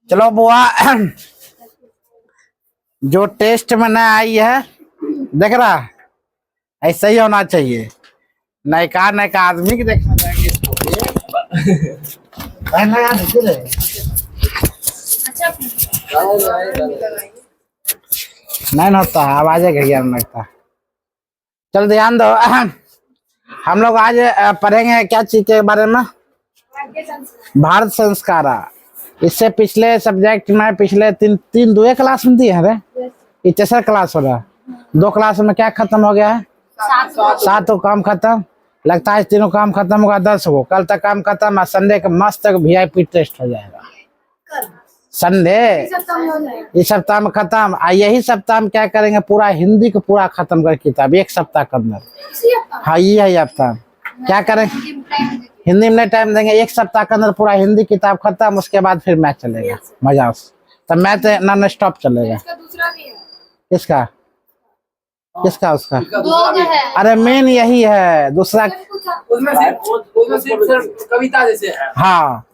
चलो बुआ, जो टेस्ट में न आई है, देख रहा, ऐसा ही होना चाहिए। नयका नयका आदमी की देखना चाहिए इसको। नहीं होता है, आवाज है लगता। चल ध्यान दो, हम लोग आज पढ़ेंगे क्या चीज के बारे में? भारत संस्कार। इससे पिछले सब्जेक्ट में पिछले तीन दो क्लास में दिए हैं रे। ये तीसरा क्लास हो रहा है। 2 क्लास में क्या खत्म हो गया है? 7 काम खत्म। लगता है 3 काम खत्म होगा, 10 को कल तक काम खत्म। संडे का मस्त VIP टेस्ट हो जाएगा। संडे इस सप्ताह में खत्म। यही सप्ताह में क्या करेंगे? पूरा हिंदी को पूरा खत्म कर किताब 1 सप्ताह के अंदर। हाँ ये है हफ्ता। क्या करेंगे? हिंदी में टाइम देंगे। 1 सप्ताह के अंदर पूरा हिंदी किताब खत्म। उसके बाद फिर मैथ चलेगा मजा से। तब मैथ नॉन स्टॉप चलेगा। किसका किसका उसका? अरे मेन यही है। दूसरा उसमें सिर्फ कविता जैसे है। हाँ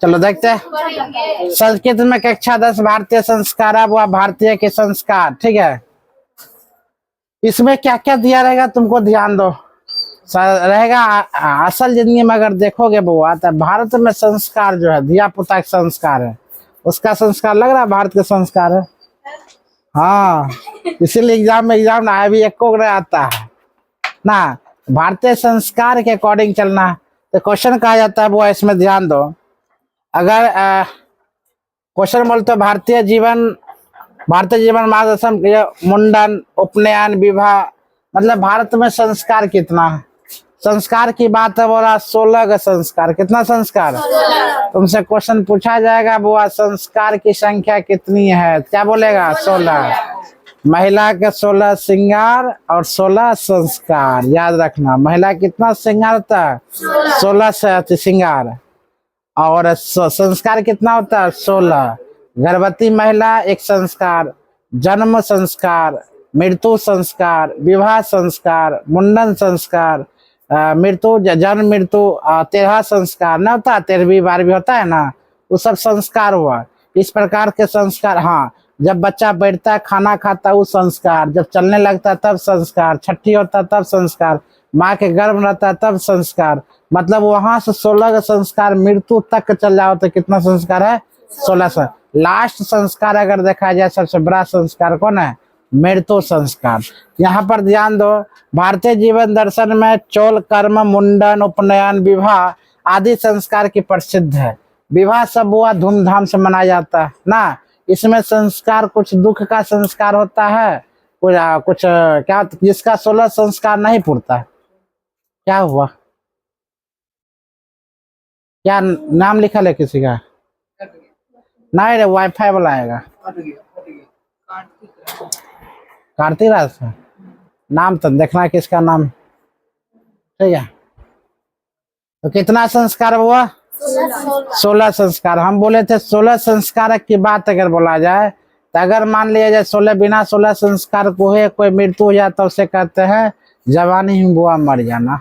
चलो देखते हैं। संस्कृत में कक्षा 10 भारतीय संस्कार व भारतीय के संस्कार। ठीक है, इसमें क्या क्या दिया रहेगा तुमको ध्यान दो। रहेगा असल जिंदगी में अगर देखोगे बुआ तो भारत में संस्कार जो है धिया पुता के संस्कार है। उसका संस्कार लग रहा है भारत के संस्कार है। हाँ इसीलिए एग्जाम ना अभी एक को आता है ना। भारतीय संस्कार के अकॉर्डिंग चलना। तो क्वेश्चन कहा जाता है बुआ, इसमें ध्यान दो। अगर क्वेश्चन बोलते भारतीय जीवन मार्गदर्शन, मुंडन, उपनयन, विवाह, मतलब भारत में संस्कार कितना है? संस्कार की बात है बोला 16 का संस्कार। कितना संस्कार? तुमसे क्वेश्चन पूछा जाएगा बुआ संस्कार की संख्या कितनी है? क्या बोलेगा? 16। महिला के 16 श्रृंगार और 16 संस्कार। याद रखना, महिला कितना श्रृंगार होता है? 16 से श्रृंगार। और संस्कार कितना होता है? 16। गर्भवती महिला एक संस्कार, जन्म संस्कार, मृत्यु संस्कार, विवाह संस्कार, मुंडन संस्कार, मृत्यु जन्म मृत्यु 13 संस्कार न होता? 13वीं 12वीं होता है ना, वो सब संस्कार हुआ। इस प्रकार के संस्कार। हाँ, जब बच्चा बैठता है खाना खाता है वो संस्कार, जब चलने लगता है तब संस्कार, छठी होता है तब संस्कार, माँ के गर्भ में रहता है तब संस्कार। मतलब वहां से 16 का संस्कार मृत्यु तक चल जाओ तो कितना संस्कार है? 16। लास्ट संस्कार अगर देखा जाए सबसे बड़ा संस्कार कौन है? मृत्यु संस्कार। यहाँ पर ध्यान दो, भारतीय जीवन दर्शन में चौल कर्म, मुंडन, उपनयन, विवाह आदि संस्कार की प्रसिद्ध है। विवाह सब हुआ धूमधाम से मनाया जाता है ना। इसमें संस्कार कुछ दुख का संस्कार होता है, कुछ क्या जिसका 16 संस्कार नहीं पूरता है। क्या हुआ? क्या नाम लिखा है किसी का? नहीं रे, वाईफाई वाला आएगा। कार्तिक राज नाम तो देखना किसका नाम। ठीक है, तो कितना संस्कार हुआ? 16 संस्कार। हम बोले थे 16 संस्कार की बात अगर बोला जाए तो अगर मान लिया जाए 16 बिना 16 संस्कार को है कोई मृत्यु हो जाता, उसे कहते हैं जवानी ही बुआ मर जाना।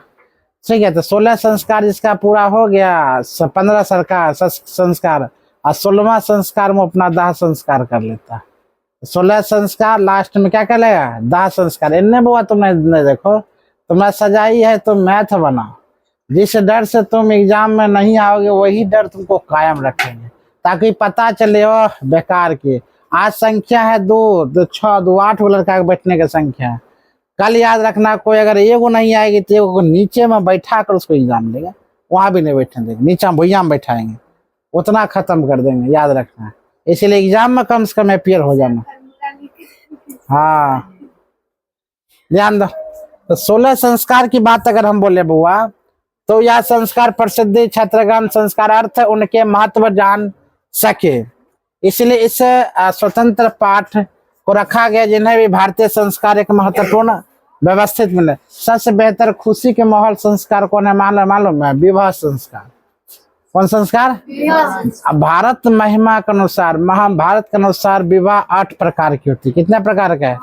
ठीक है, तो 16 संस्कार जिसका पूरा हो गया, 15 संस्कार और 16वां संस्कार में अपना दाह संस्कार कर लेता है। 16 संस्कार लास्ट में क्या कर लेगा? दाह संस्कार। इन्हें बुआ तुमने देखो, तुम्हें सजाई है तो मैथ बनाओ। जिस डर से तुम एग्जाम में नहीं आओगे वही डर तुमको कायम रखेंगे, ताकि पता चले ओ बेकार की। आज संख्या है 2, 6, 2, 8 लड़का के बैठने की संख्या है। कल याद रखना कोई अगर एगो नहीं आएगी तो एगो को नीचे में बैठा कर उसको एग्जाम देगा। वहां भी नहीं बैठने देंगे, नीचे भैया में बैठाएंगे, उतना खत्म कर देंगे। याद रखना, इसीलिए एग्जाम में कम से कम अपियर हो जाना। हाँ ध्यान दो। तो 16 संस्कार की बात अगर हम बोले बुआ तो यह संस्कार प्रसिद्धि छात्रगण संस्कार अर्थ उनके महत्व जान सके, इसलिए इस स्वतंत्र पाठ को रखा गया जिन्हें भी भारतीय संस्कार एक महत्वपूर्ण व्यवस्थित मिले। सबसे बेहतर खुशी के माहौल संस्कार कौन है? मालूम है? विवाह संस्कार। कौन संस्कार? भारत महिमा के अनुसार, महाभारत के अनुसार विवाह 8 प्रकार की होती है। कितने प्रकार का है?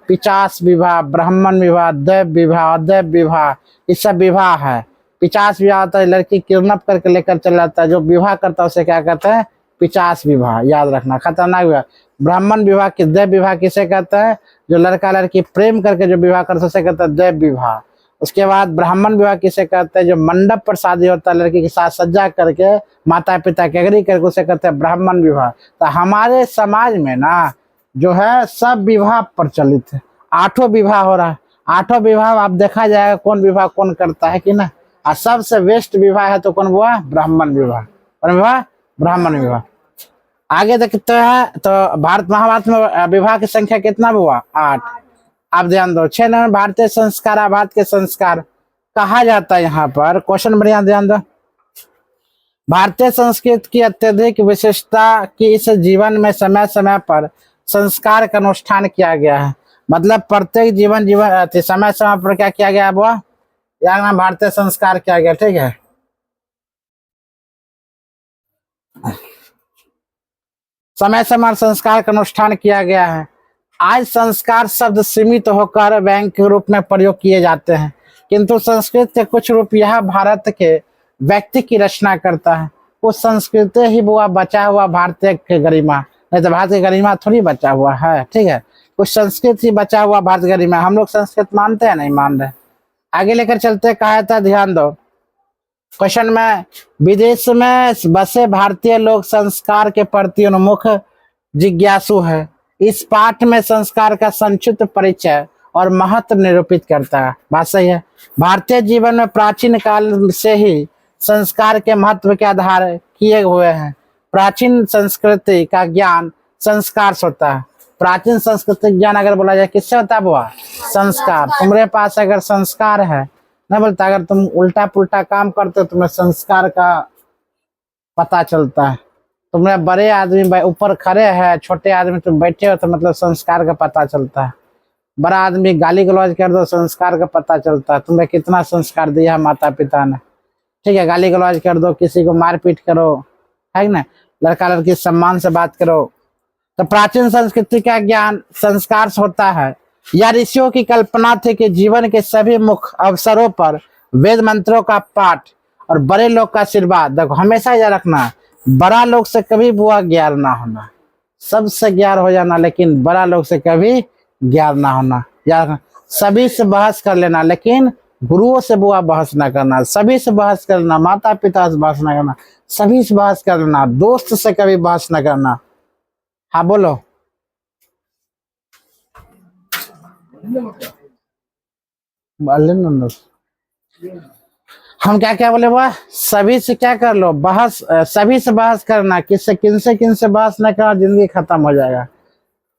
50 विवाह, ब्राह्मण विवाह, दैव विवाह, अदैव विवाह, ये सब विवाह है। 50 विवाह होता है, लड़की किडनैप करके लेकर चला जाता है, जो विवाह करता है उसे क्या कहते हैं? 50 विवाह, याद रखना, खतरनाक विवाह। ब्राह्मण विवाह के दैव विवाह किसे कहते हैं? जो लड़का लड़की प्रेम करके जो विवाह करते हैं उसे कहते हैं दैव विवाह। उसके बाद ब्राह्मण विवाह किसे कहते हैं? जो मंडप पर शादी होता है लड़की के साथ सज्जा करके माता पिता के एग्री करके उसे कहते हैं ब्राह्मण विवाह। तो हमारे समाज में ना जो है सब विवाह प्रचलित है, 8 विवाह हो रहा है। 8 विवाह आप देखा जाएगा कौन विवाह कौन करता है कि ना। और सबसे बेस्ट विवाह है तो कौन हुआ? ब्राह्मण विवाह। कौन विवाह? ब्राह्मण विवाह। आगे देखते हैं तो भारत महाभारत में विवाह की संख्या कितना हुआ? 8। आप ध्यान दो। 6 नंबर भारतीय संस्कार, भारत के संस्कार कहा जाता है यहाँ पर, क्वेश्चन बढ़िया ध्यान दो। भारतीय संस्कृति की अत्यधिक विशेषता की इस जीवन में समय समय पर संस्कार का अनुष्ठान किया गया है। मतलब प्रत्येक समय समय पर क्या किया गया? वो यार ना भारतीय संस्कार किया गया, ठीक है। समय समय संस्कार का अनुष्ठान किया गया है। आज संस्कार शब्द सीमित होकर बैंक के रूप में प्रयोग किए जाते हैं, किंतु संस्कृत के कुछ रूप यह भारत के व्यक्ति की रचना करता है। उस संस्कृति ही वो बचा हुआ भारतीय के गरिमा, नहीं तो भारत की गरिमा थोड़ी बचा हुआ है, ठीक है। कुछ संस्कृत ही बचा हुआ भारत गरिमा। हम लोग संस्कृत मानते हैं? नहीं मान रहे। आगे लेकर चलते, कहा था ध्यान दो क्वेश्चन में, विदेश में बसे भारतीय लोग संस्कार के प्रति उन्मुख जिज्ञासु है। इस पाठ में संस्कार का संक्षिप्त परिचय और महत्व निरूपित करता है। बात सही है। भारतीय जीवन में प्राचीन काल से ही संस्कार के महत्व के आधार किए हुए हैं। प्राचीन संस्कृति का ज्ञान संस्कार से होता है। प्राचीन सांस्कृतिक ज्ञान अगर बोला जाए किससे होता है? बुआ संस्कार। तुम्हारे पास अगर संस्कार है, नहीं बोलता, अगर तुम उल्टा पुल्टा काम करते हो तुम्हें संस्कार का पता चलता है। तुम्हारे बड़े आदमी ऊपर खड़े हैं, छोटे आदमी तुम बैठे हो तो मतलब संस्कार का पता चलता है। बड़ा आदमी गाली गलौज कर दो संस्कार का पता चलता है। तुम्हें कितना संस्कार दिया माता पिता ने, ठीक है। गाली गलौज कर दो, किसी को मारपीट करो, है ना, लड़का लड़की सम्मान से बात करो। तो प्राचीन संस्कृति का ज्ञान संस्कार से होता है। यह ऋषियों की कल्पना थी कि जीवन के सभी मुख्य अवसरों पर वेद मंत्रों का पाठ और बड़े लोग का आशीर्वाद। देखो हमेशा याद रखना, बड़ा लोग से कभी बुआ ज्ञान ना होना, सबसे ज्ञान हो जाना, लेकिन बड़ा लोग से कभी ज्ञान ना होना। याद रखना, सभी से बहस कर लेना लेकिन गुरुओं से बुआ बहस ना करना। सभी से बहस करना, माता पिता से बहस ना करना, सभी से बहस करना, दोस्त से कभी बहस ना करना। हाँ बोलो। हम क्या क्या बोले वह? सभी से क्या कर लो? बहस। सभी से बहस करना, किससे किनसे बहस ना करना, जिंदगी खत्म हो जाएगा।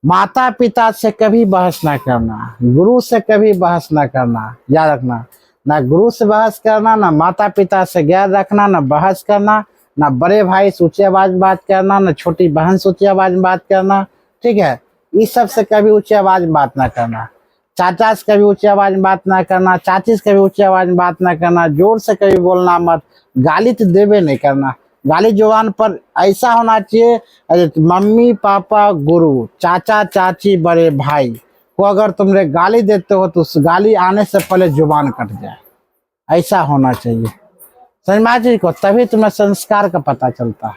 माता पिता से कभी बहस ना करना, गुरु से कभी बहस ना करना। याद रखना, ना गुरु से बहस करना, ना माता पिता से ज्ञान रखना, ना बहस करना, ना बड़े भाई से ऊंची आवाज में बात करना, ना छोटी बहन से ऊंची आवाज में बात करना, ठीक है। इस सब से कभी ऊंची आवाज में बात ना करना। चाचा से कभी ऊंची आवाज में बात ना करना, चाची से कभी ऊंची आवाज में बात ना करना, जोर से कभी बोलना मत। गाली तो देवे नहीं करना। गाली जुबान पर ऐसा होना चाहिए, मम्मी पापा गुरु चाचा चाची बड़े भाई को अगर तुमने गाली देते हो तो उस गाली आने से पहले जुबान कट जाए, ऐसा होना चाहिए। समझ जी को, तभी तुम्हें संस्कार का पता चलता है।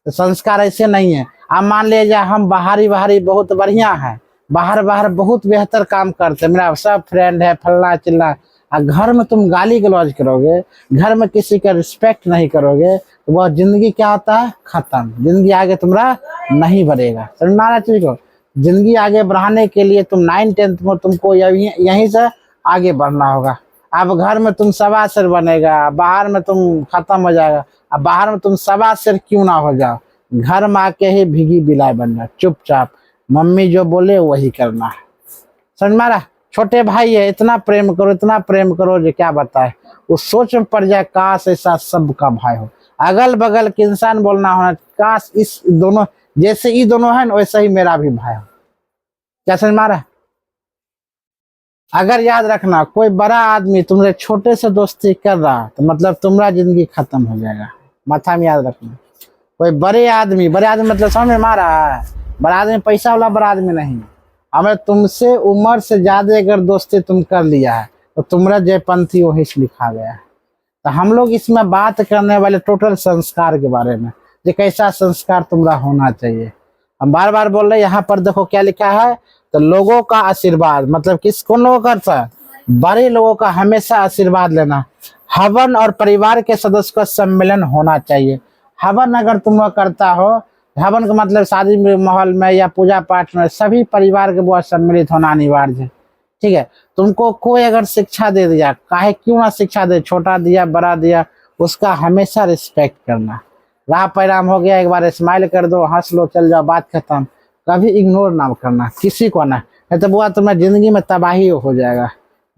तो संस्कार ऐसे नहीं है। आप मान लीजिए हम बाहरी बहुत बढ़िया है, बाहर बहुत बेहतर काम करते, मेरा सब फ्रेंड है फल्ला चिल्ला, और घर में तुम गाली गलौज करोगे, घर में किसी का रिस्पेक्ट नहीं करोगे, तो वह जिंदगी क्या होता है? खत्म। जिंदगी आगे तुम्हारा नहीं बढ़ेगा। समझ में आ रहा चीज को? जिंदगी आगे बढ़ाने के लिए तुम 9th-10th में तुमको यहीं से आगे बढ़ना होगा। अब घर में तुम सवा सिर बनेगा, बाहर में तुम खत्म हो जाएगा। अब बाहर में तुम सवा सिर क्यों ना हो जाओ, घर में आके ही भीगी बिलाई बनना, चुपचाप मम्मी जो बोले वही करना है। समझ में आ रहा? छोटे भाई है, इतना प्रेम करो जो क्या बताए। उस सोच में पड़ जाए, काश ऐसा सबका भाई हो। अगल बगल के इंसान बोलना होना, काश इस दोनों जैसे ये दोनों है वैसे ही मेरा भी भाई हो। क्या समझ में आ रहा? अगर याद रखना, कोई बड़ा आदमी तुमसे छोटे से दोस्ती कर रहा तो मतलब तुम्हारा जिंदगी खत्म हो जाएगा। माथा में याद रखना। कोई बड़े आदमी मतलब समझ में आ रहा है? बड़ा आदमी पैसा वाला बड़ा आदमी नहीं। हमें तुमसे उम्र से ज्यादा अगर दोस्ती तुम कर लिया है तो तुम्हारा जयपंथी वही से लिखा गया है। तो हम लोग इसमें बात करने वाले टोटल संस्कार के बारे में। कि कैसा संस्कार तुम्हारा होना चाहिए। हम बार बार बोल रहे हैं, यहाँ पर देखो क्या लिखा है, तो लोगों का आशीर्वाद, मतलब किस कौन लोगों का अर्थ है, बड़े लोगों का हमेशा आशीर्वाद लेना। हवन और परिवार के सदस्य का सम्मेलन होना चाहिए। हवन अगर तुम लोग करता हो, हवन का मतलब शादी में माहौल में या पूजा पाठ में सभी परिवार के वो सम्मिलित होना अनिवार्य है। ठीक है, तुमको कोई अगर शिक्षा दे दिया, काहे क्यों ना शिक्षा दे, छोटा दिया बड़ा दिया, उसका हमेशा रिस्पेक्ट करना। राह पैराम हो गया, एक बार स्माइल कर दो, हंस लो, चल जाओ, बात खत्म। कभी इग्नोर ना करना किसी को ना, नहीं तो बुआ तुम्हारी जिंदगी में तबाही हो जाएगा।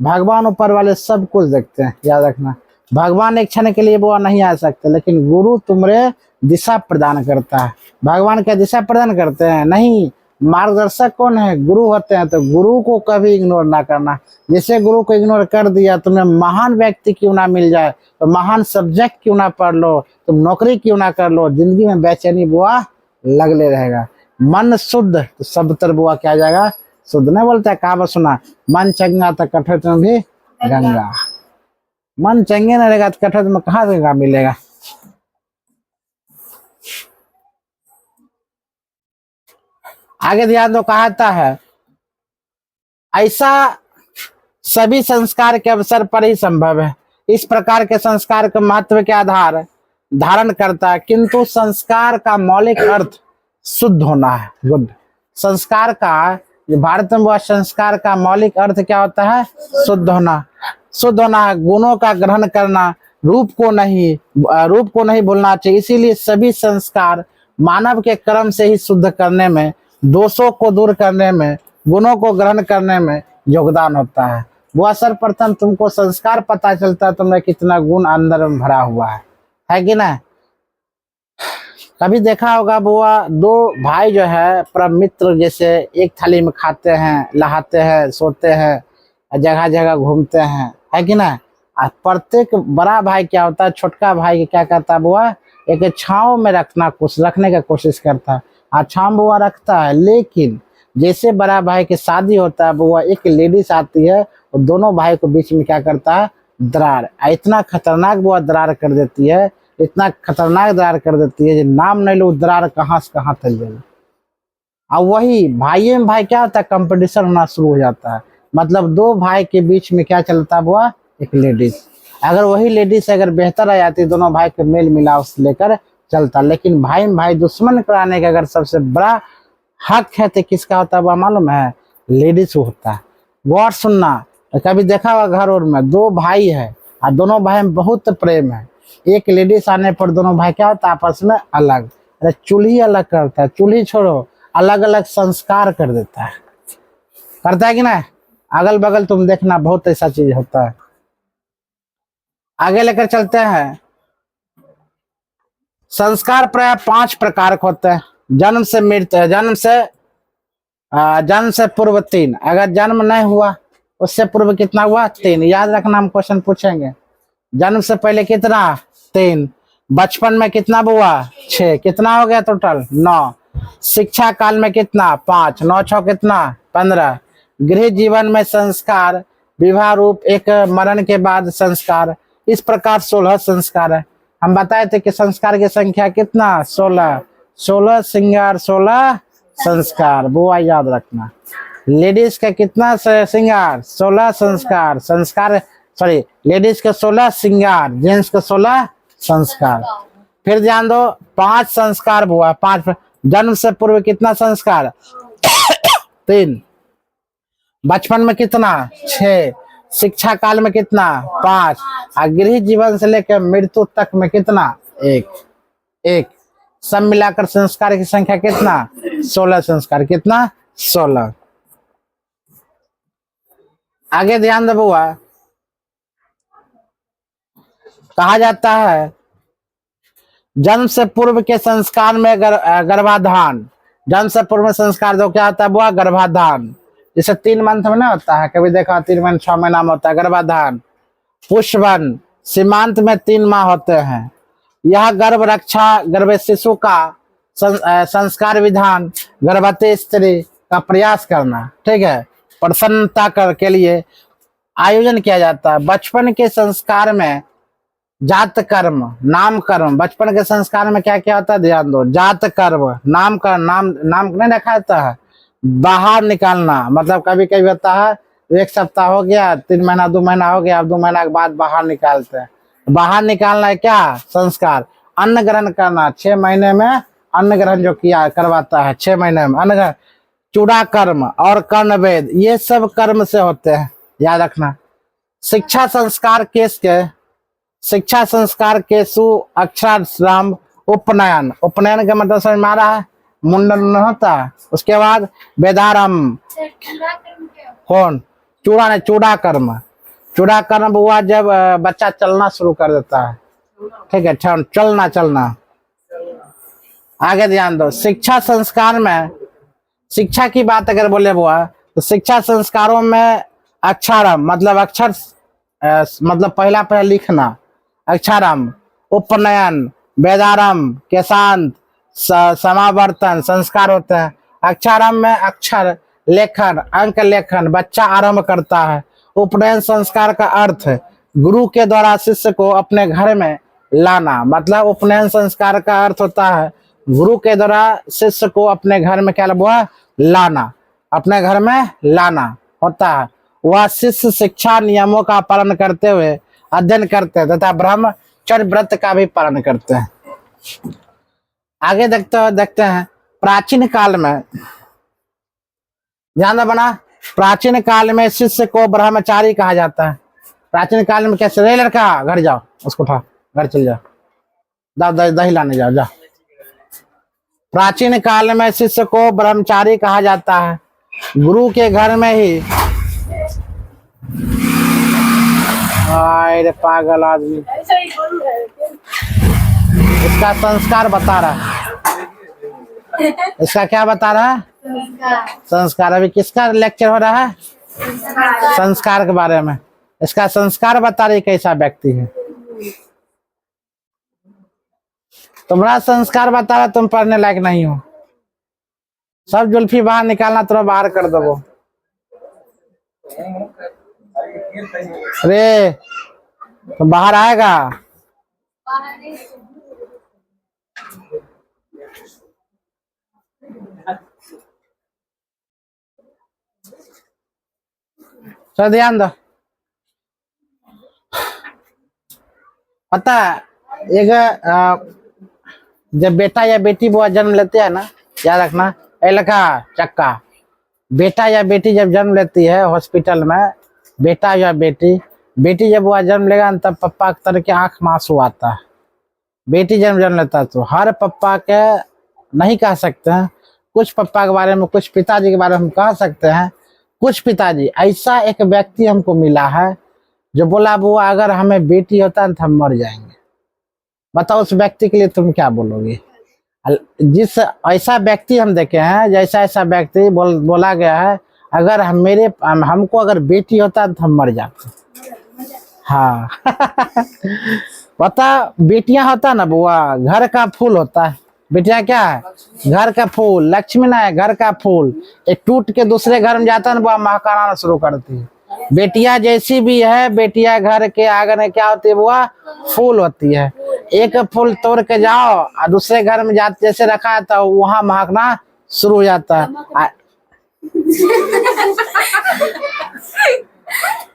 भगवान ऊपर वाले सब कुछ देखते हैं, याद रखना। भगवान एक क्षण के लिए बुआ नहीं आ सकते, लेकिन गुरु तुम्हारे दिशा प्रदान करता है। भगवान क्या दिशा प्रदान करते हैं? नहीं, मार्गदर्शक कौन है? गुरु होते हैं। तो गुरु को कभी इग्नोर ना करना। जैसे गुरु को इग्नोर कर दिया, तुम्हें महान व्यक्ति क्यों ना मिल जाए, तो महान सब्जेक्ट क्यों ना पढ़ लो, तुम नौकरी क्यों ना कर लो, जिंदगी में बेचैनी बुआ लगले रहेगा। मन शुद्ध तो सब तर बुआ क्या आ जाएगा, शुद्ध। नहीं बोलता है, कहावत सुना, मन चंगा तो कठोर में भी गंगा। मन चंगे न रहेगा तो कठोर में कहाँ गंगा मिलेगा। आगे ध्यान दो, कहता है ऐसा सभी संस्कार के अवसर पर ही संभव है। इस प्रकार के संस्कार के महत्व के आधार धारण करता है, किंतु संस्कार का मौलिक अर्थ शुद्ध होना है। गुड। संस्कार का, भारत में वह संस्कार का मौलिक अर्थ क्या होता है? शुद्ध होना। शुद्ध होना है, गुणों का ग्रहण करना, रूप को नहीं भूलना चाहिए। इसीलिए सभी संस्कार मानव के कर्म से ही शुद्ध करने में, दोषों को दूर करने में, गुणों को ग्रहण करने में योगदान होता है। वो सर्वप्रथम तुमको संस्कार पता चलता है तुमने कितना गुण अंदर में भरा हुआ है कि ना। कभी देखा होगा बुआ, दो भाई जो है परम मित्र जैसे एक थाली में खाते हैं, नहाते हैं, सोते हैं, जगह जगह घूमते हैं, है कि ना। प्रत्येक बड़ा भाई क्या होता है, छोटका भाई क्या करता है बुआ, एक छांव में रखने का कोशिश करता है। छांव बुआ रखता है, लेकिन जैसे बड़ा भाई की शादी होता है बुआ, एक लेडीज आती है और दोनों भाई को बीच में क्या करता है, दरार। इतना खतरनाक बुआ दरार कर देती है, इतना खतरनाक दरार कर देती है, नाम नहीं लो दरार कहाँ से कहाँ तक जाएगी। और वही भाई में भाई क्या होता है, कंपटीशन होना शुरू हो जाता है। मतलब दो भाई के बीच में क्या चलता है बुआ, एक लेडीज। अगर वही लेडीज अगर बेहतर आ जाती, दोनों भाई के मेल मिलाप से लेकर चलता। लेकिन भाई में भाई दुश्मन कराने का अगर सबसे बड़ा हक है तो किसका होता है वह मालूम है, लेडीज को होता है। गौर सुनना, कभी देखा हुआ घर और में दो भाई है और दोनों भाई में बहुत प्रेम है, एक लेडीज आने पर दोनों भाई क्या होता है आपस में अलग। अरे चूल्ही अलग करता है, चूल्ही छोड़ो, अलग अलग संस्कार कर देता है, करता है कि ना। अगल बगल तुम देखना बहुत ऐसा चीज होता है। आगे लेकर चलते हैं। संस्कार प्राय 5 प्रकार के होते हैं। जन्म से मृत्यु, जन्म से पूर्व 3, अगर जन्म नहीं हुआ उससे पूर्व कितना हुआ, 3। याद रखना, हम क्वेश्चन पूछेंगे। जन्म से पहले कितना, 3। बचपन में कितना हुआ, 6। कितना हो गया टोटल, 9। शिक्षा काल में कितना, 5। 9 6 कितना, 15। गृह जीवन में संस्कार, विवाह रूप एक, मरण के बाद संस्कार, इस प्रकार 16 संस्कार है। हम बताए थे कि संस्कार की संख्या कितना, 16। 16 श्रृंगार, 16 संस्कार, वो याद रखना। लेडीज का कितना श्रृंगार, 16 संस्कार। सॉरी, लेडीज का 16 श्रृंगार, जेंट्स का 16 संस्कार। फिर ध्यान दो, 5 संस्कार हुआ, 5। जन्म से पूर्व कितना संस्कार, 3। बचपन में कितना, 6। शिक्षा काल में कितना, 5। और गृह जीवन से लेकर मृत्यु तक में कितना, 1। सब मिलाकर संस्कार की संख्या कितना, 16 संस्कार। कितना, 16। आगे ध्यान दो बुआ, कहा जाता है जन्म से पूर्व के संस्कार में गर्भाधान। जन्म से पूर्व में संस्कार दो क्या होता है बुआ, गर्भाधान। जैसे 3 मंथ में ना होता है, कभी देखा 3 महीने 6 महीना में होता है गर्भाधान। पुष्पवन, सीमांत में 3 माह होते हैं। यह गर्भ रक्षा, गर्भ शिशु का संस्कार विधान, गर्भवती स्त्री का प्रयास करना, ठीक है, प्रसन्नता के लिए आयोजन किया जाता है। बचपन के संस्कार में जात कर्म, नाम कर्म। बचपन के संस्कार में क्या क्या होता है ध्यान दो। जात कर्म, नाम कर्म, नाम नहीं रखा जाता है। बाहर निकालना मतलब कभी कभी होता है 1 सप्ताह हो गया, 3 महीना 2 महीना हो गया, अब 2 महीना के बाद बाहर निकालते हैं। बाहर निकालना है क्या संस्कार। अन्न ग्रहण करना, 6 महीने में अन्न ग्रहण जो किया करवाता है, 6 महीने में अन्न ग्रहण। चूड़ा कर्म और कर्ण वेद, ये सब कर्म से होते हैं, याद रखना। शिक्षा संस्कार शिक्षा संस्कार केसु अक्षराश्रम उपनयन। उपनयन का मतलब समझ में आ रहा है, मुंडन होता है। उसके बाद वेदारंभ, कौन चूड़ा ने चूड़ा कर्म। चूड़ा कर्म हुआ जब बच्चा चलना शुरू कर देता है, ठीक है, चलना। आगे ध्यान दो। शिक्षा संस्कार में शिक्षा की बात अगर बोले हुआ तो शिक्षा संस्कारों में अक्षरम मतलब अक्षर मतलब पहला लिखना, अक्षरम। उपनयन, वेदारंभ, केशांत, समावर्तन संस्कार होते हैं। अक्षरम में अक्षर लेखन, अंक लेखन बच्चा आरंभ करता है। उपनयन संस्कार का अर्थ है गुरु के द्वारा शिष्य को अपने घर में लाना। मतलब उपनयन संस्कार का अर्थ होता है गुरु के द्वारा शिष्य को अपने घर में क्या लाना, अपने घर में लाना होता है। वह शिष्य शिक्षा नियमों का पालन करते हुए अध्ययन करते हैं तथा ब्रह्मचर्य व्रत का भी पालन करते हैं। आगे देखते हैं प्राचीन काल में, ध्यान बना, प्राचीन काल में शिष्य को ब्रह्मचारी कहा जाता है। प्राचीन काल में कैसे, रे लड़का घर जाओ, उसको उठा, घर चल जाओ, दही लाने जाओ। प्राचीन काल में शिष्य को ब्रह्मचारी कहा जाता है। गुरु के घर में ही, अरे पागल आदमी, इसका संस्कार बता रहा है। इसका क्या बता रहा है, संस्कार। अभी किसका लेक्चर हो रहा है, संस्कार के बारे में। इसका संस्कार बता रही कैसा व्यक्ति है। तुम्हारा संस्कार बता रहा तुम पढ़ने लायक नहीं हो। सब जुल्फी बाहर निकालना, तुम बाहर कर दो। अरे तो बाहर आएगा। चलो ध्यान दो। पता है एक जब बेटा या बेटी वो जन्म लेते हैं ना, याद रखना, लड़का चक्का, बेटा या बेटी जब जन्म लेती है हॉस्पिटल में, बेटा या बेटी जब वह जन्म लेगा तब पप्पा की तरह के आंख में आंसू आता है। बेटी जन्म लेता है तो हर पप्पा के नहीं कह सकते हैं, कुछ पप्पा के बारे में, कुछ पिताजी के बारे में हम कह सकते हैं। कुछ पिताजी, ऐसा एक व्यक्ति हमको मिला है जो बोला वो अगर हमें बेटी होता तो हम मर जाएंगे। बताओ उस व्यक्ति के लिए तुम क्या बोलोगे। जिस ऐसा व्यक्ति हम देखे हैं, जैसा ऐसा व्यक्ति बोला गया है अगर हमको अगर बेटी होता तो हम मर जाते। हाँ पता, बेटियां होता ना बुआ घर का फूल होता है। बेटियां क्या है, घर का फूल, लक्ष्मी ना है, घर का फूल। एक टूट के दूसरे घर में जाता है ना बुआ महकाना शुरू करती है। बेटियां जैसी भी है, बेटियां घर के आंगन में क्या होती है बुआ, फूल होती है। एक फूल तोड़ के जाओ और दूसरे घर में जाते जैसे रखा है तो वहां महकना शुरू हो जाता है।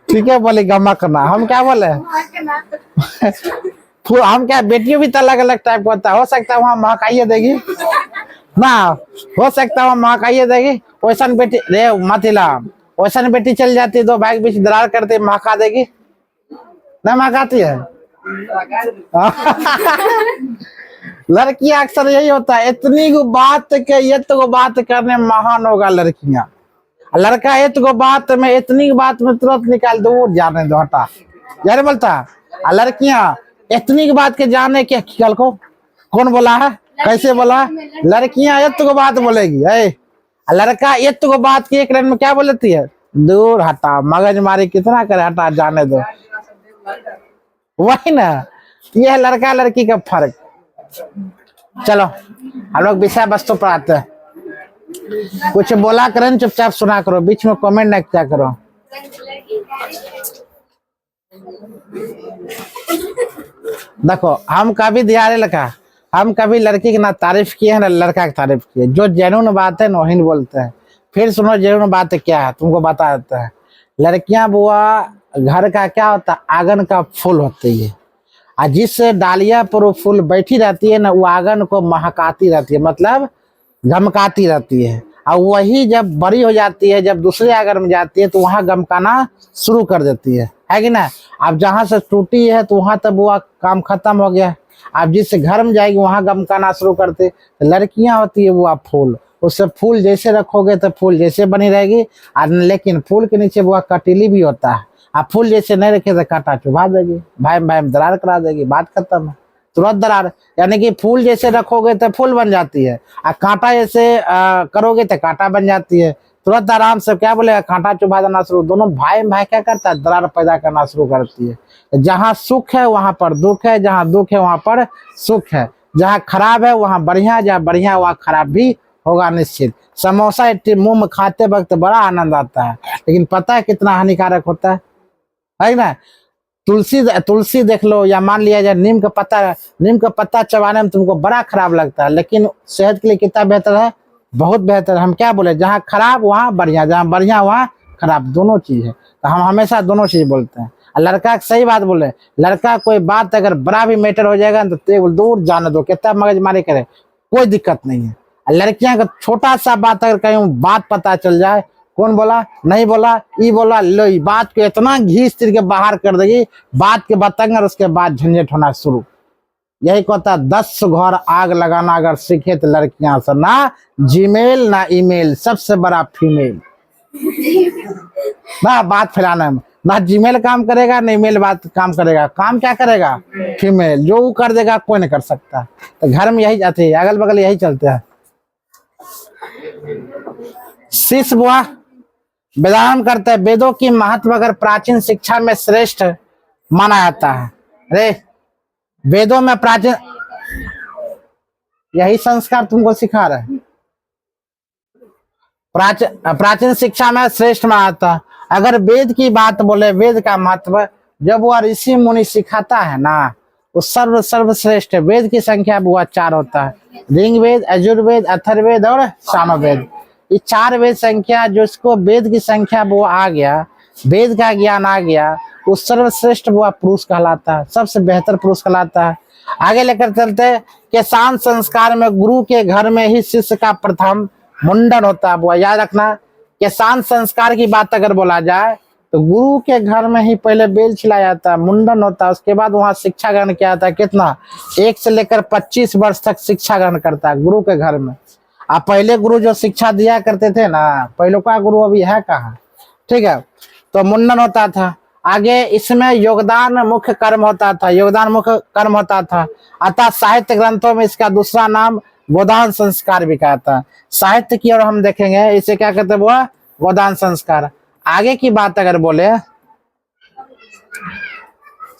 ठीक है बोले गमकना, हम क्या बोले हम क्या, बेटियों भी तो अलग अलग टाइप का होता है। हो सकता है वहां महकाइए देगी ना, हो सकता है वहां महकाइए देगी। वैसा बेटी रे मत हिला, वैसा बेटी चल जाती दो भाई के बीच दरार करते महका देगी ना, महकाती है। लड़कियां अक्सर यही होता है, इतनी को बात के ये तो बात करने महान होगा लड़कियां। लड़का ये तो बात में, इतनी बात में तुरंत निकाल दो, जाने दो, हटा यार बोलता। लड़कियां इतनी की बात के जाने के कल को कौन बोला है, कैसे बोला, लड़कियां ये तो बात बोलेगी। लड़का ये तो बात की एक लाइन में क्या बोलती है, दूर हटा, मगज मारी कितना करे, हटा जाने दो। वही ना, ये है लड़का लड़की का फर्क। चलो हम लोग विषय वस्तु पर आते हैं। कुछ बोला करें, चुपचाप सुना करो, बीच में कमेंट नहीं किया करो। देखो हम कभी दिहाड़ी लगा, हम कभी लड़की की ना तारीफ किए हैं ना लड़का की तारीफ किए। जो जेन्युइन बात है ना वही बोलते हैं। फिर सुनो जेन्युइन बात क्या है, तुमको बता देता है। लड़कियां बुआ घर का क्या होता है, आंगन का फूल होती है। और जिस डालिया पर वो फूल बैठी रहती है ना, वो आंगन को महकाती रहती है, मतलब गमकाती रहती है। और वही जब बड़ी हो जाती है, जब दूसरे आंगन में जाती है तो वहां गमकाना शुरू कर देती है कि ना। अब जहां से टूटी है तो वहां तब वो काम खत्म हो गया। अब जिस घर में जाएगी वहां गमकाना शुरू करते। तो लड़कियां होती है वो आप फूल, उससे फूल जैसे रखोगे तो फूल जैसे बनी रहेगी। और लेकिन फूल के नीचे वो कटीली भी होता है। आप फूल जैसे नहीं रखे तो कांटा चुभा देगी, भाई भाई में दरार करा देगी, बात खत्म है, तुरंत दरार। यानी कि फूल जैसे रखोगे तो फूल बन जाती है, और कांटा जैसे करोगे तो कांटा बन जाती है। तुरंत आराम से क्या बोले, कांटा चुभा देना शुरू। दोनों भाई भाई क्या करता है, दरार पैदा करना शुरू करती है। जहाँ सुख है वहां पर दुख है, जहाँ दुख है वहां पर सुख है। जहाँ खराब है वहां बढ़िया, जहाँ बढ़िया वहां खराब भी होगा निश्चित। समोसा इतने मुंह में खाते वक्त बड़ा आनंद आता है, लेकिन पता है कितना हानिकारक होता है ना। तुलसी तुलसी देख लो, या मान लिया जाए नीम का पत्ता चबाने में तुमको बड़ा खराब लगता है, लेकिन सेहत के लिए कितना बेहतर है, बहुत बेहतर है। हम क्या बोले, जहाँ खराब वहाँ बढ़िया, जहाँ बढ़िया वहाँ खराब, दोनों चीज है। तो हम हमेशा दोनों चीज बोलते हैं। और लड़का सही बात बोले, लड़का कोई बात अगर बड़ा भी मैटर हो जाएगा तो दूर जाने दो, कितना मगजमारी करे, कोई दिक्कत नहीं है। लड़कियां का छोटा सा बात अगर कहीं बात पता चल जाए, कौन बोला नहीं बोला, ई बोला, लो बात को इतना घीस तिर के बाहर कर देगी, बात के बताएंगे और उसके बाद झंझट होना शुरू। यही कहता 10 घर आग लगाना अगर सीखे तो लड़कियां से, ना जीमेल ना ईमेल, सबसे बड़ा फीमेल ना बात फैलाने में। ना जीमेल काम करेगा ना ईमेल बात काम करेगा, काम क्या करेगा फीमेल, जो वो कर देगा कोई नहीं कर सकता। तो घर में यही जाते हैं, अगल बगल यही चलते हैं। शिष्य बुआ वेदांत करते हैं, वेदों की महत्व अगर प्राचीन शिक्षा में श्रेष्ठ माना जाता है। अरे वेदों में प्राचीन, यही संस्कार तुमको सिखा रहे हैं। प्राचीन शिक्षा में श्रेष्ठ माना जाता है। अगर वेद की बात बोले, वेद का महत्व जब वह ऋषि मुनि सिखाता है ना, वो सर्वश्रेष्ठ है। वेद की संख्या बुआ 4 होता है, ऋग्वेद, यजुर्वेद, अथर्ववेद और सामवेद। ये 4 वेद संख्या, जो इसको वेद की संख्या वो आ गया, वेद का ज्ञान आ गया, वो सर्वश्रेष्ठ वो पुरुष कहलाता है, सबसे बेहतर पुरुष कहलाता है। आगे लेकर चलते हैं कि शांत संस्कार में गुरु के घर में ही शिष्य का प्रथम मुंडन होता है। वो याद रखना कि शांत संस्कार की बात अगर बोला जाए तो गुरु के घर में ही पहले बेल छिलाया जाता है, मुंडन होता है, उसके बाद वहां शिक्षा ग्रहण किया जाता है। कितना 1 से लेकर 25 वर्ष तक शिक्षा ग्रहण करता है गुरु के घर में। अब पहले गुरु जो शिक्षा दिया करते थे ना, पहले का गुरु अभी है कहाँ, ठीक है। तो मुंडन होता था। आगे इसमें योगदान मुख्य कर्म होता था, योगदान मुख्य कर्म होता था। अतः साहित्य ग्रंथों में इसका दूसरा नाम गोदान संस्कार भी कहता है। साहित्य की ओर हम देखेंगे, इसे क्या कहते हैं वो, गोदान संस्कार। आगे की बात अगर बोले,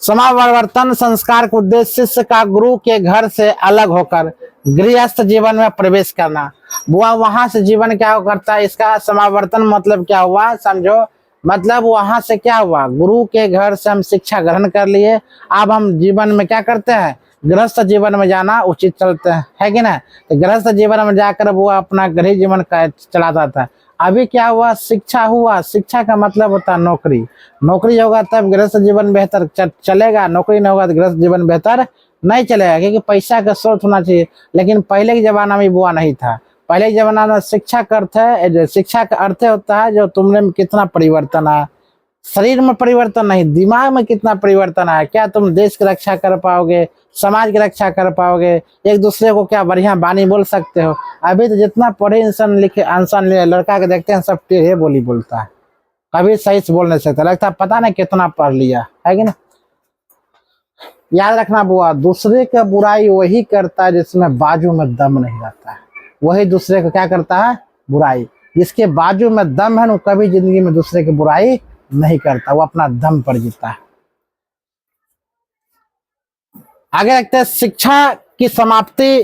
समावर्तन संस्कार का उद्देश्य शिष्य का गुरु के घर से अलग होकर गृहस्थ जीवन में प्रवेश करना। बुआ वहां से जीवन क्या करता है, इसका समावर्तन मतलब क्या हुआ समझो, मतलब वहां से क्या हुआ, गुरु के घर से हम शिक्षा ग्रहण कर लिए, अब हम जीवन में क्या करते हैं, गृहस्थ जीवन में जाना उचित चलते हैं, है कि ना। तो गृहस्थ जीवन में जाकर वो अपना गृह जीवन चलाता था। अभी क्या हुआ, शिक्षा हुआ, शिक्षा का मतलब होता है नौकरी, नौकरी होगा तब गृहस्थ जीवन बेहतर चलेगा, नौकरी नहीं होगा तो गृहस्थ जीवन बेहतर नहीं चलेगा, क्योंकि पैसा का स्रोत होना चाहिए। लेकिन पहले के जमाना में बुआ नहीं था। पहले के जमाना में शिक्षा का अर्थ है, शिक्षा का अर्थ होता है जो तुमने में कितना परिवर्तन है, शरीर में परिवर्तन नहीं, दिमाग में कितना परिवर्तन है। क्या तुम देश की रक्षा कर पाओगे, समाज की रक्षा कर पाओगे, एक दूसरे को क्या बढ़िया बानी बोल सकते हो। अभी तो जितना पढ़े इंसान लड़का के देखते हैं सब टेढ़े बोली बोलता है, कभी सही से बोल नहीं सकता, लगता है पता नहीं कितना पढ़ लिया है कि ना। याद रखना बुआ, दूसरे का बुराई वही करता है जिसमें बाजू में दम नहीं रहता है, वही दूसरे को क्या करता है, बुराई। जिसके बाजू में दम है ना, कभी जिंदगी में दूसरे की बुराई नहीं करता, वो अपना दम पर जीता है। आगे रखते हैं, शिक्षा की समाप्ति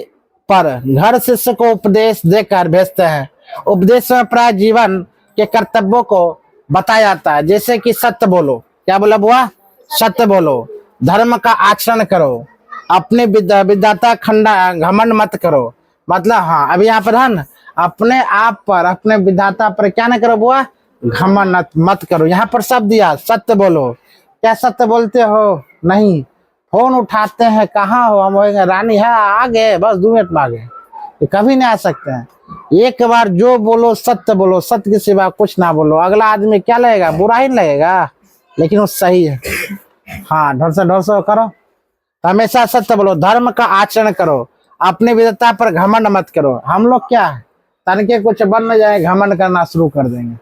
पर घर शिष्य को उपदेश देकर भेजते हैं। उपदेश में प्राय जीवन के कर्तव्यों को बताया जाता है, जैसे कि सत्य बोलो, क्या बोला बुआ, सत्य बोलो, धर्म का आचरण करो, अपने विद्याता खंडा घमंड मत करो। मतलब हाँ, अभी यहाँ पर है ना, अपने आप पर, अपने विधाता पर क्या ना करो बुआ, घमंड मत करो। यहाँ पर शब्द दिया सत्य बोलो। क्या सत्य बोलते हो? नहीं। फोन उठाते हैं, कहाँ हो? हम होंगे रानी है, आ गए, बस 2 मिनट में आ गए। ये कभी नहीं आ सकते हैं। एक बार जो बोलो सत्य बोलो, सत्य के सिवा कुछ ना बोलो। अगला आदमी क्या लगेगा? बुरा ही लगेगा, लेकिन वो सही है। हाँ, ढोर करो, हमेशा सत्य बोलो, धर्म का आचरण करो, अपने विद्वता पर घमंड मत करो। हम लोग क्या है, तनके कुछ बन न जाए घमंड करना शुरू कर देंगे।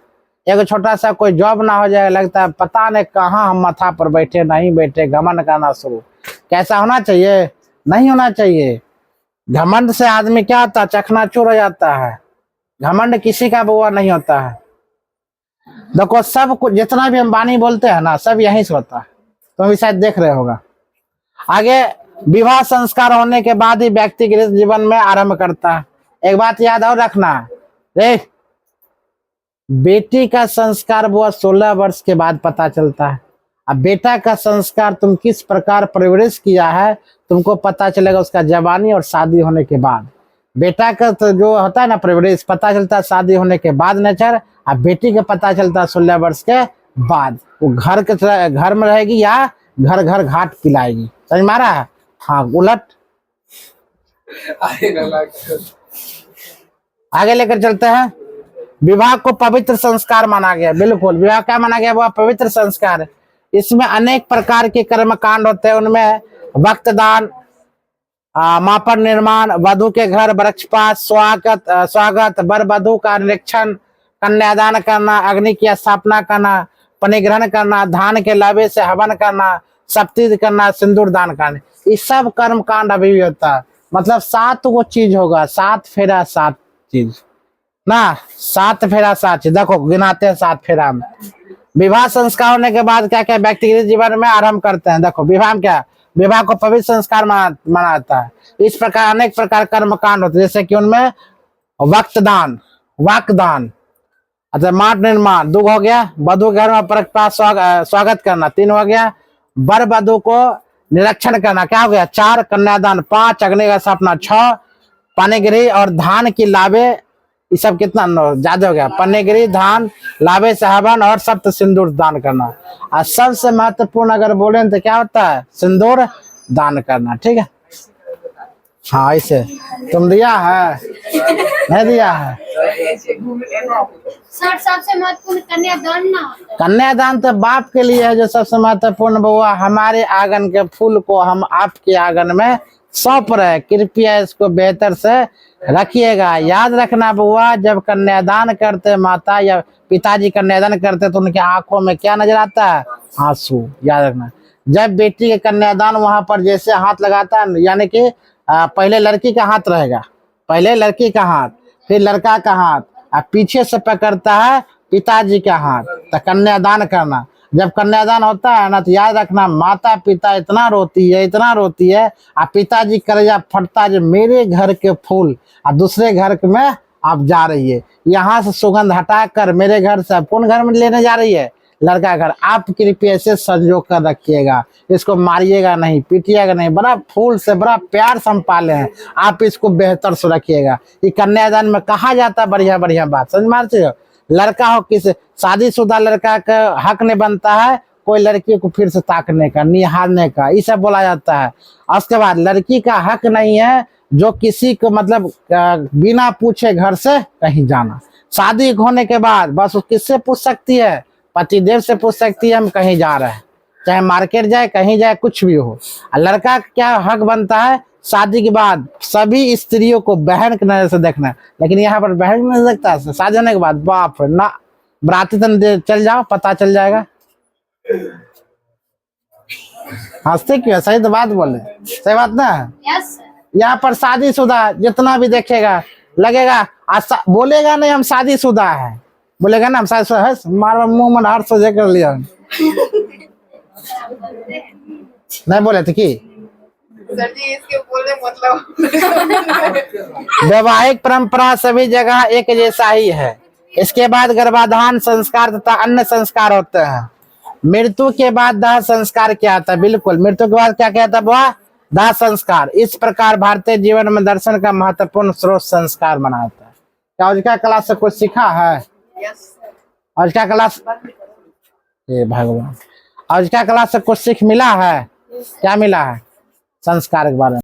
एक छोटा सा कोई जॉब ना हो जाए, लगता है पता नहीं कहाँ हम माथा पर बैठे, नहीं बैठे, घमंड करना शुरू। कैसा होना चाहिए? नहीं होना चाहिए। घमंड से आदमी क्या होता है? चकनाचूर हो जाता है। घमंड किसी का बुआ नहीं होता है। देखो, सब कुछ जितना भी अंबानी बोलते हैं ना, सब यहीं से होता है। तुम भी शायद देख रहे होगा। आगे, विवाह संस्कार होने के बाद ही व्यक्ति गृहस्थ जीवन में आरंभ करता है। एक बात याद और रखना, देख, बेटी का संस्कार बुआ 16 वर्ष के बाद पता चलता है। अब बेटा का संस्कार तुम किस प्रकार परवरिश किया है, तुमको पता चलेगा उसका जवानी और शादी होने के बाद। बेटा का तो जो होता है ना परवरिश, पता चलता है शादी होने के बाद नेचर, और बेटी का पता चलता है 16 वर्ष के बाद। वो घर में रहेगी या घर घर घाट पिलाएगी। समझ मारा? हाँ, उलट आगे लेकर चलते हैं। विवाह को पवित्र संस्कार माना गया। बिल्कुल, विवाह क्या माना गया? वो पवित्र संस्कार। इसमें अनेक प्रकार के कर्म कांड होते हैं। उनमें वक्तदान, मापन निर्माण, वधु के घर वृक्षपात, स्वागत, वर वधु का निरीक्षण, कन्यादान करना, अग्नि की स्थापना करना, परिग्रहण करना, धान के लावे से हवन करना, सप्तीज करना, सिंदूर दान करना। ये सब कर्म कांड अभी भी होता है। मतलब 7 वो चीज होगा, 7 फेरा 7 चीज ना, 7 फेरा 7 चीज। देखो गिनाते हैं 7 फेरा में। विवाह संस्कार होने के बाद क्या क्या व्यक्तिगत जीवन में आरंभ करते हैं। देखो विवाह में क्या, विवाह को पवित्र संस्कार माना जाता है। इस प्रकार अनेक प्रकार कर्म कांड होते हैं, जैसे कि उनमें वक्तदान, वाकदान, अच्छा, माट निर्माण 2 हो गया, वधु घर में परस्पर स्वागत करना 3 हो गया, वर वधु को निरीक्षण करना क्या हो गया 4, कन्यादान 5, अग्नि का स्थापना 6, पानीगिरी और धान की लावे, ये सब कितना ज्यादा हो गया, पानीगिरी, धान, लावे से हवन और सप्त सिंदूर दान करना। और सबसे महत्वपूर्ण अगर बोले तो क्या होता है? सिंदूर दान करना। ठीक है, हाँ, ऐसे तुम दिया है नहीं दिया है? सर, सबसे महत्वपूर्ण कन्यादान ना होता है। कन्यादान तो बाप के लिए है जो सबसे महत्वपूर्ण। बउआ, हमारे आंगन के फूल को हम आपके आंगन में सौंप रहे, कृपया इसको बेहतर से रखिएगा। याद रखना बउआ, जब कन्यादान करते माता या पिताजी कन्यादान करते तो उनके आंखों में क्या नजर आता है? आंसू। याद रखना, जब बेटी के कन्यादान वहां पर जैसे हाथ लगाता है, यानी कि पहले लड़की का हाथ रहेगा, पहले लड़की का हाथ, फिर लड़का का हाथ, और पीछे से पकड़ता है पिताजी का हाथ, तो कन्यादान करना। जब कन्यादान होता है ना, तो याद रखना माता पिता इतना रोती है, इतना रोती है, और पिताजी कलेजा फटता है, मेरे घर के फूल और दूसरे घर में आप जा रही है, यहाँ से सुगंध हटाकर मेरे घर से कौन घर में लेने जा रही है? लड़का घर। आप कृपया से संजो कर रखिएगा, इसको मारिएगा नहीं, पीटिएगा नहीं, बड़ा फूल से बड़ा प्यार से हम पाले हैं, आप इसको बेहतर से रखिएगा। ये कन्यादान में कहा जाता है बढ़िया बढ़िया बात, समझ मारते हो? लड़का हो किस शादीशुदा लड़का का हक नहीं बनता है कोई लड़की को फिर से ताकने का, निहारने का, ये सब बोला जाता है। उसके बाद लड़की का हक नहीं है जो किसी को मतलब बिना पूछे घर से कहीं जाना। शादी होने के बाद बस किससे पूछ सकती है? पतिदेव से पूछ सकती है हम कहीं जा रहे हैं, चाहे मार्केट जाए, कहीं जाए, कुछ भी हो। लड़का का क्या हक बनता है? शादी के बाद सभी स्त्रियों को बहन की नजर से देखना है, लेकिन यहाँ पर बहन नहीं देखता है। शादी होने के बाद बाप ना, बराती तन चल जाओ, पता चल जाएगा। हंसते क्यों? सही तो बात बोले, सही बात ना। यस। यहाँ पर शादीशुदा जितना भी देखेगा लगेगा बोलेगा नहीं हम शादीशुदा है, बोलेगा ना हम शादीशुदा है, मार मुंह में हाथ सोझे कर लिया। नहीं बोले थे कि सर जी इसके बोलने मतलब वैवाहिक परंपरा सभी जगह एक जैसा ही है। इसके बाद गर्भाधान संस्कार तथा अन्य संस्कार होते हैं। मृत्यु के बाद दाह संस्कार क्या आता है? बिल्कुल, मृत्यु के बाद क्या कहता है बुआ? दाह संस्कार। इस प्रकार भारतीय जीवन में दर्शन का महत्वपूर्ण स्रोत संस्कार बनाता है। क्या आज का क्लास से कुछ सीखा है? यस आज का क्लास, हे भगवान, आज का क्लास से कुछ सीख मिला है? क्या मिला है? संस्कार के बारे में।